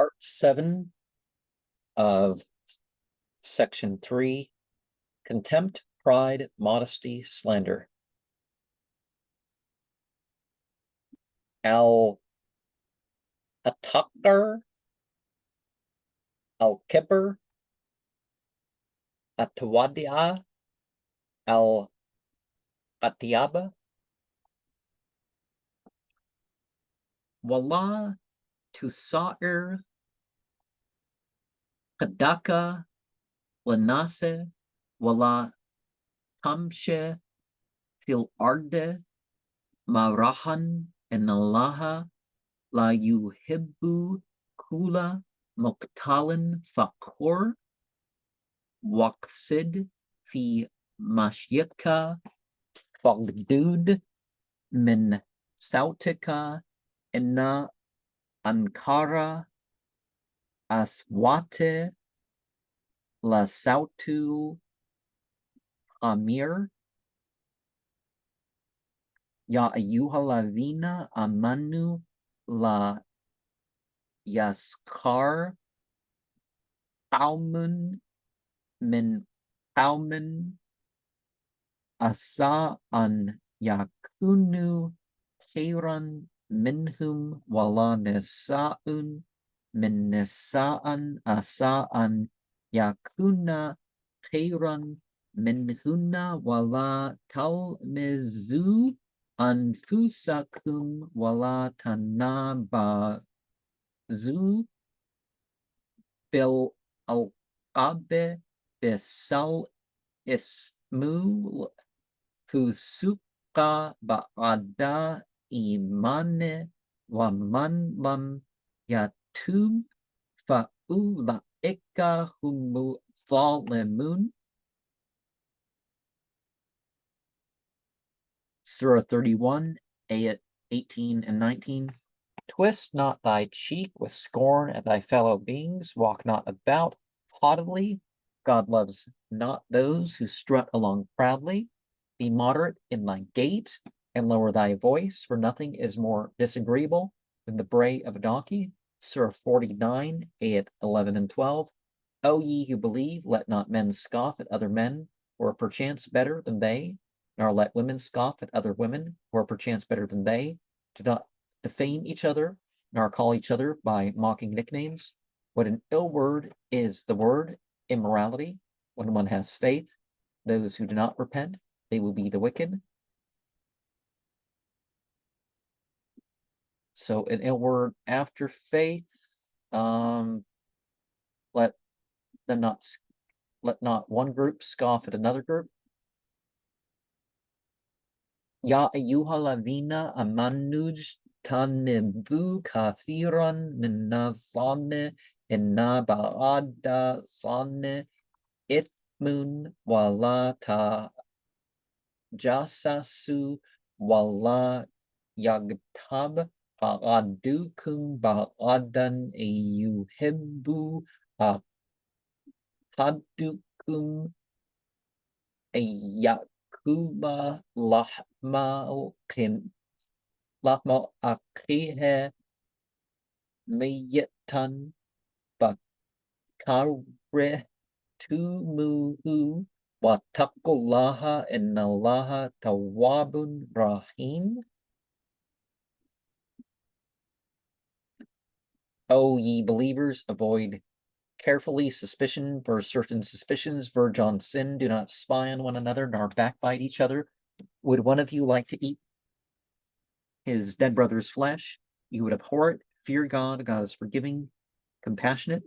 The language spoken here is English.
Part 7 of Section 3, Contempt, Pride, Modesty, Slander. Al-Atakar, Al-Kibr, At-Tawaddi'a, Al-Atiyaba, Wala Tusa'ir, Kadaka, Lanase, Wala Tamshe, Fil Arde, Marahan, and Allah La Yuhibbu Kula Muqtalin Fakur Waqsid Fi Mashyika Fagdud Min Sautika Inna Ankara Aswate La Sautu Amir Ya Ayyuhaladhina Amanu La Yaskar Qaumun Min Qaumin Asa an Yakunu Khairan Minhum Wala Nisa'un Min Nisa'an Asa an Yakuna Khairan Minhunna Wala Talmizu Anfusakum Wala Tanabazu Bil Alqabe Bisal Ismu Fusuka Ba'ada Imane wa man lam yatub fa'ulaika humul zalimun. Surah 31, ayat 18 and 19. Twist not thy cheek with scorn at thy fellow beings, walk not about haughtily. God loves not those who strut along proudly. Be moderate in thy gait, and lower thy voice, for nothing is more disagreeable than the bray of a donkey. Surah 49, ayat 11 and 12. O ye who believe, let not men scoff at other men, who are perchance better than they, nor let women scoff at other women, who are perchance better than they. Do not defame each other, nor call each other by mocking nicknames. What an ill word is the word immorality. When one has faith, those who do not repent, they will be the wicked. So an ill word after faith, let not one group scoff at another group. Ya ayyuhaladhina amanuj tanibu kafiran minna zanne inna ba'ada zanne ithmun wala jasasu wala yagtab ba'adukum ba'adan ayyuhibbu ahadukum ayyakula lahma akhihe mayyatan bakareh tumuhu wattaqullaha innallaha tawwabun rahim. O ye believers, avoid carefully suspicion, for certain suspicions verge on sin. Do not spy on one another, nor backbite each other. Would one of you like to eat his dead brother's flesh? You would abhor it. Fear God. God is forgiving, compassionate.